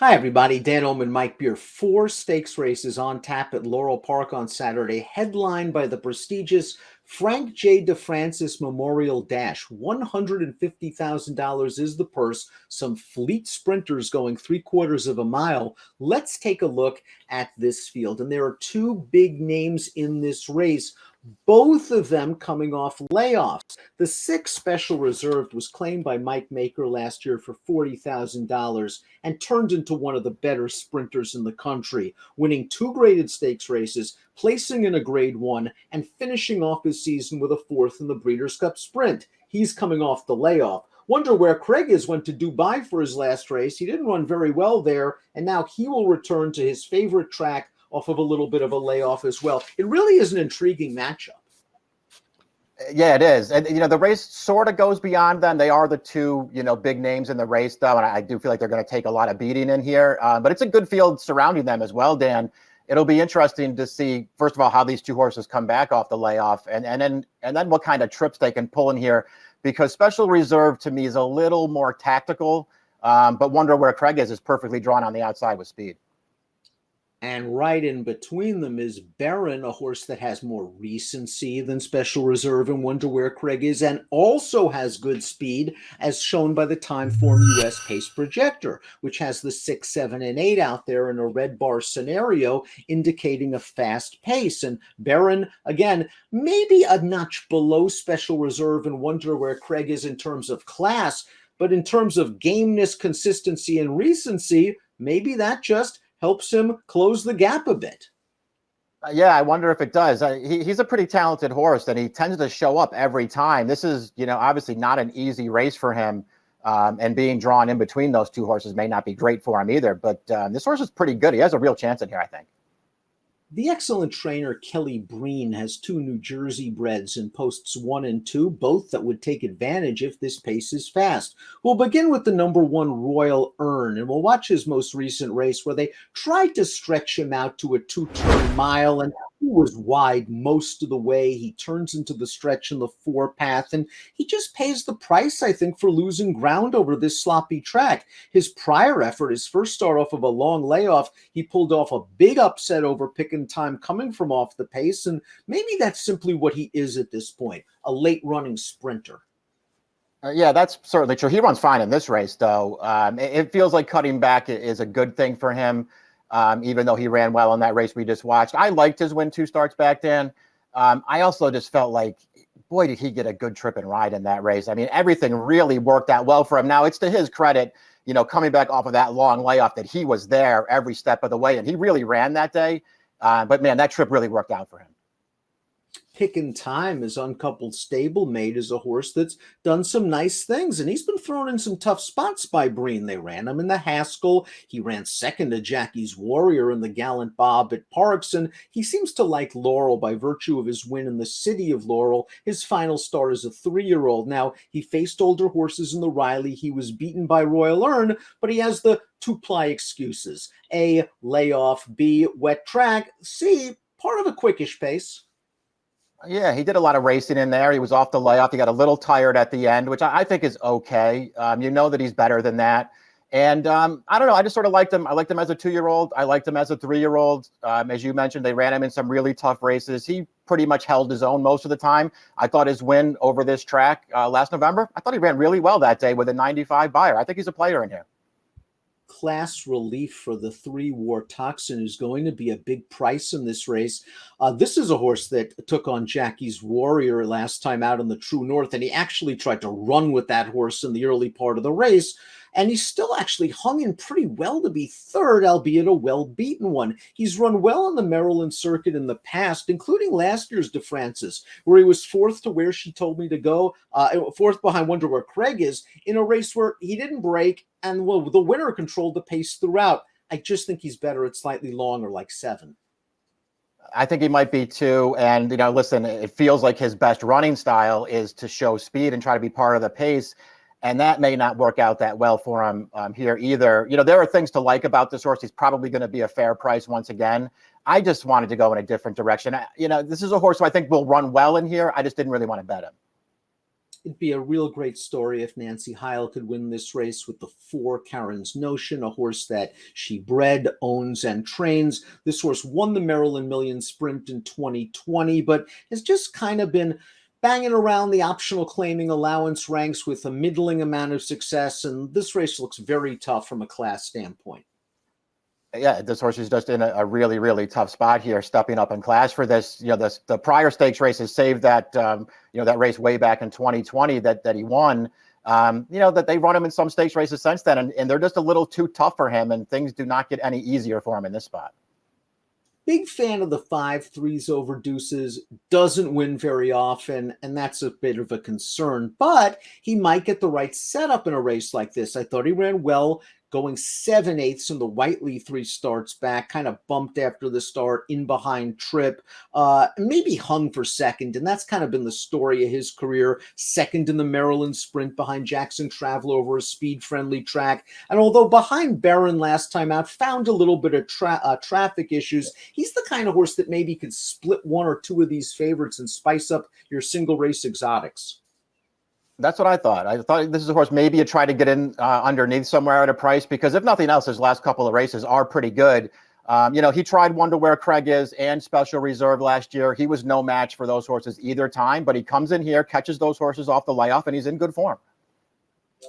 Hi, everybody. Dan Illman, Mike Beer. Four stakes races on tap at Laurel Park on Saturday, headlined by the prestigious Frank J. DeFrancis Memorial Dash. $150,000 is the purse. Some fleet sprinters going three-quarters of a mile. Let's take a look at this field. And there are two big names in this race, both of them coming off layoffs. The sixth special reserved was claimed by Mike Maker last year for $40,000 and turned into one of the better sprinters in the country, winning two graded stakes races, placing in a grade one, and finishing off his season with a fourth in the Breeders' Cup Sprint. He's coming off the layoff. Wonder where Craig is. Went to Dubai for his last race. He didn't run very well there, and now he will return to his favorite track off of a little bit of a layoff as well. It really is an intriguing matchup. Yeah, it is. And, the race sort of goes beyond them. They are the two, big names in the race, though. And I do feel like they're going to take a lot of beating in here. But it's a good field surrounding them as well, Dan. It'll be interesting to see, first of all, how these two horses come back off the layoff and then what kind of trips they can pull in here, because Special Reserve to me is a little more tactical. But Wonder Where Craig is perfectly drawn on the outside with speed. And right in between them is Breen, a horse that has more recency than Special Reserve and Wonder Where Craig is, and also has good speed, as shown by the Timeform US Pace Projector, which has the 6, 7, and 8 out there in a red bar scenario, indicating a fast pace. And Breen, again, maybe a notch below Special Reserve and Wonder Where Craig is in terms of class, but in terms of gameness, consistency, and recency, maybe that just helps him close the gap a bit. Yeah, I wonder if it does. He's a pretty talented horse, and he tends to show up every time. This is, obviously not an easy race for him, and being drawn in between those two horses may not be great for him either. But this horse is pretty good. He has a real chance in here, I think. The excellent trainer Kelly Breen has two New Jersey breds in posts 1 and 2, both that would take advantage if this pace is fast. We'll begin with the number 1 Royal Earn, and we'll watch his most recent race where they tried to stretch him out to a 2-turn mile, and he was wide most of the way. He turns into the stretch in the 4 path, and he just pays the price, I think, for losing ground over this sloppy track. His prior effort, his first start off of a long layoff, he pulled off a big upset over Pick and Time coming from off the pace, and maybe that's simply what he is at this point, a late running sprinter. Yeah, that's certainly true. He runs fine in this race, though. It feels like cutting back is a good thing for him, even though he ran well in that race we just watched. I liked his win 2 starts back then. I also just felt like, boy, did he get a good trip and ride in that race. I mean, everything really worked out well for him. Now, it's to his credit, coming back off of that long layoff, that he was there every step of the way, and he really ran that day. But, man, that trip really worked out for him. Pick and Time, his uncoupled stablemate, is a horse that's done some nice things, and he's been thrown in some tough spots by Breen. They ran him in the Haskell. He ran second to Jackie's Warrior in the Gallant Bob at Parks, and he seems to like Laurel by virtue of his win in the city of Laurel. His final start as a 3-year-old. Now, he faced older horses in the Riley. He was beaten by Royal Earn, but he has the 2-ply excuses. A, layoff. B, wet track. C, part of a quickish pace. Yeah, he did a lot of racing in there. He was off the layoff. He got a little tired at the end, which I think is okay. That he's better than that. And I don't know. I just sort of liked him. I liked him as a 2-year-old. I liked him as a 3-year-old. As you mentioned, they ran him in some really tough races. He pretty much held his own most of the time. I thought his win over this track last November, I thought he ran really well that day with a 95 buyer. I think he's a player in here. Class relief for the 3 War Toxin is going to be a big price in this race. This is a horse that took on Jackie's Warrior last time out in the True North, and he actually tried to run with that horse in the early part of the race. And he still actually hung in pretty well to be third, albeit a well-beaten one. He's run well on the Maryland circuit in the past, including last year's DeFrancis, where he was fourth to where she told me to go, fourth behind Wonder Where Craig is, in a race where he didn't break, and well, the winner controlled the pace throughout. I just think he's better at slightly longer, like 7. I think he might be too. And, listen, it feels like his best running style is to show speed and try to be part of the pace. And that may not work out that well for him here either. There are things to like about this horse. He's probably going to be a fair price once again. I just wanted to go in a different direction. This is a horse who I think will run well in here. I just didn't really want to bet him. It'd be a real great story if Nancy Heil could win this race with the 4 Karen's Notion, a horse that she bred, owns, and trains. This horse won the Maryland Million Sprint in 2020, but has just kind of been banging around the optional claiming allowance ranks with a middling amount of success, and this race looks very tough from a class standpoint. Yeah, this horse is just in a really, really tough spot here, stepping up in class for this. The prior stakes races saved that, that race way back in 2020 that he won. That they run him in some stakes races since then, and they're just a little too tough for him, and things do not get any easier for him in this spot. Big fan of the 5-3s over deuces, doesn't win very often, and that's a bit of a concern, but he might get the right setup in a race like this. I thought he ran well, going 7/8 in the Whiteley 3 starts back, kind of bumped after the start, in behind trip, maybe hung for second, and that's kind of been the story of his career. Second in the Maryland Sprint behind Jackson Traveler over a speed-friendly track, and although behind Barron last time out, found a little bit of traffic issues. He's the kind of horse that maybe could split 1 or 2 of these favorites and spice up your single race exotics. That's what I thought. I thought this is a horse maybe you try to get in underneath somewhere at a price, because if nothing else, his last couple of races are pretty good. He tried Wonder Where Craig Is and Special Reserve last year. He was no match for those horses either time, but he comes in here, catches those horses off the layoff, and he's in good form.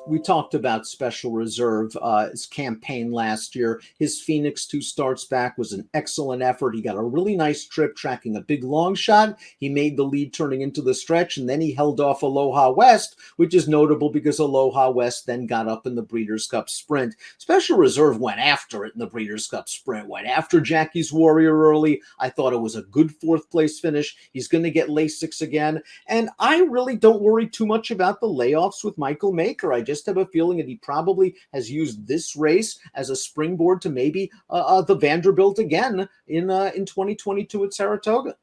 We talked about Special Reserve, his campaign last year. His Phoenix 2 starts back was an excellent effort. He got a really nice trip tracking a big long shot. He made the lead turning into the stretch, and then he held off Aloha West, which is notable because Aloha West then got up in the Breeders' Cup Sprint. Special Reserve went after it in the Breeders' Cup Sprint, went after Jackie's Warrior early. I thought it was a good 4th place finish. He's going to get Lasix again, and I really don't worry too much about the layoffs with Michael Maker. I just have a feeling that he probably has used this race as a springboard to maybe the Vanderbilt again in 2022 at Saratoga.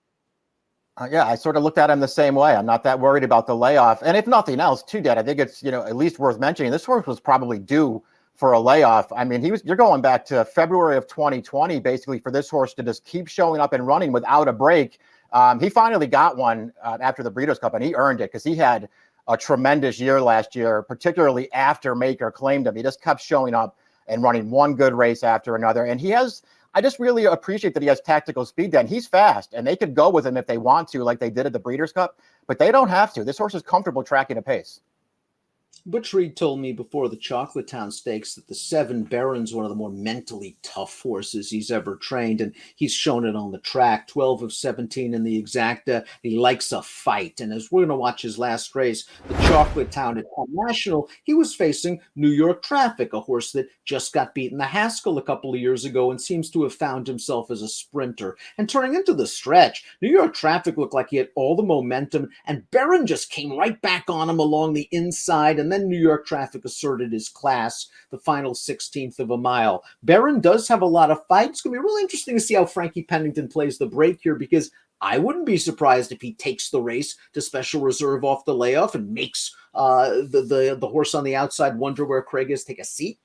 Yeah, I sort of looked at him the same way. I'm not that worried about the layoff. And if nothing else, too, Dad, I think it's at least worth mentioning. This horse was probably due for a layoff. I mean, you're going back to February of 2020, basically, for this horse to just keep showing up and running without a break. He finally got one after the Breeders' Cup, and he earned it because he had a tremendous year last year, particularly after Maker claimed him. He just kept showing up and running one good race after another. And I just really appreciate that he has tactical speed then. He's fast, and they could go with him if they want to, like they did at the Breeders' Cup, but they don't have to. This horse is comfortable tracking a pace. Butch Reed told me before the Chocolatetown Stakes that the 7 Baron's one of the more mentally tough horses he's ever trained, and he's shown it on the track. 12 of 17 in the exacta. He likes a fight, and as we're going to watch his last race, the Chocolatetown at Penn National, he was facing New York Traffic, a horse that just got beaten the Haskell a couple of years ago and seems to have found himself as a sprinter. And turning into the stretch, New York Traffic looked like he had all the momentum, and Baron just came right back on him along the inside, and then New York Traffic asserted his class the final 16th of a mile. Barron does have a lot of fight. It's going to be really interesting to see how Frankie Pennington plays the break here, because I wouldn't be surprised if he takes the race to Special Reserve off the layoff and makes the horse on the outside Wonder Where Craig Is take a seat.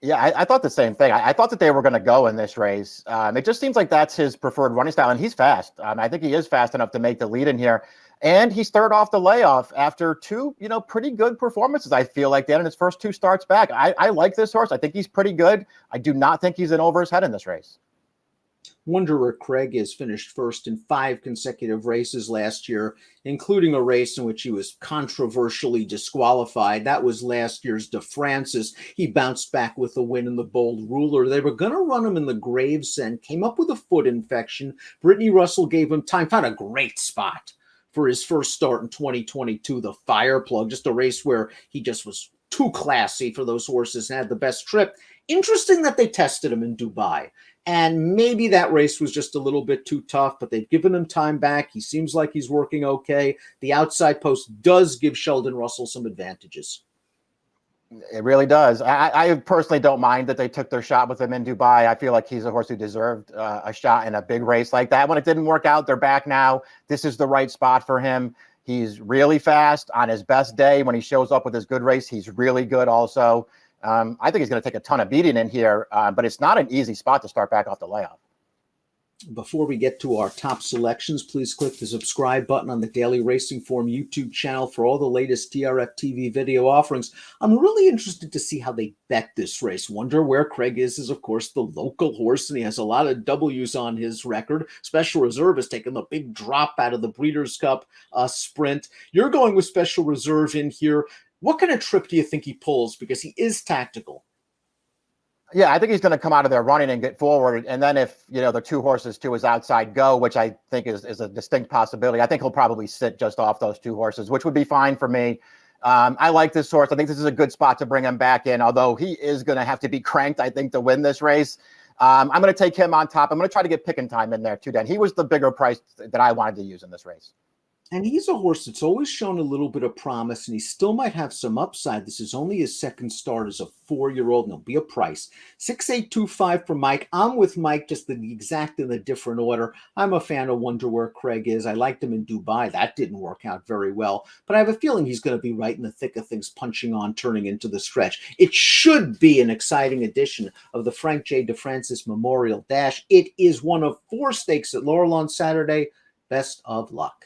Yeah, I thought the same thing. I thought that they were going to go in this race. It just seems like that's his preferred running style, and he's fast. I think he is fast enough to make the lead in here. And he started off the layoff after 2, pretty good performances, I feel like, that in his first 2 starts back. I like this horse. I think he's pretty good. I do not think he's in over his head in this race. Wonder Where Craig Is finished first in 5 consecutive races last year, including a race in which he was controversially disqualified. That was last year's De Francis. He bounced back with a win in the Bold Ruler. They were going to run him in the Gravesend, came up with a foot infection. Brittany Russell gave him time, found a great spot for his first start in 2022, the Fire Plug, just a race where he just was too classy for those horses and had the best trip. Interesting that they tested him in Dubai. And maybe that race was just a little bit too tough, but they've given him time back. He seems like he's working okay. The outside post does give Sheldon Russell some advantages. It really does. I personally don't mind that they took their shot with him in Dubai. I feel like he's a horse who deserved a shot in a big race like that. When it didn't work out, they're back now. This is the right spot for him. He's really fast on his best day. When he shows up with his good race, he's really good also. I think he's going to take a ton of beating in here, but it's not an easy spot to start back off the layoff. Before we get to our top selections, please click the subscribe button on the Daily Racing Form YouTube channel for all the latest DRFTV video offerings. I'm really interested to see how they bet this race. Wonder where Craig is, of course, the local horse, and he has a lot of W's on his record. Special Reserve has taken the big drop out of the Breeders' Cup sprint. You're going with Special Reserve in here. What kind of trip do you think he pulls? Because he is tactical. Yeah, I think he's going to come out of there running and get forward. And then if, the two horses to his outside go, which I think is a distinct possibility, I think he'll probably sit just off those two horses, which would be fine for me. I like this horse. I think this is a good spot to bring him back in, although he is going to have to be cranked, I think, to win this race. I'm going to take him on top. I'm going to try to get Pick and Time in there too, Dan. He was the bigger price that I wanted to use in this race. And he's a horse that's always shown a little bit of promise, and he still might have some upside. This is only his second start as a 4-year-old, and he'll be a price. 6825 for Mike. I'm with Mike, just the exact in a different order. I'm a fan of Wonder Where Craig Is. I liked him in Dubai. That didn't work out very well, but I have a feeling he's going to be right in the thick of things, punching on, turning into the stretch. It should be an exciting edition of the Frank J. DeFrancis Memorial Dash. It is one of 4 stakes at Laurel on Saturday. Best of luck.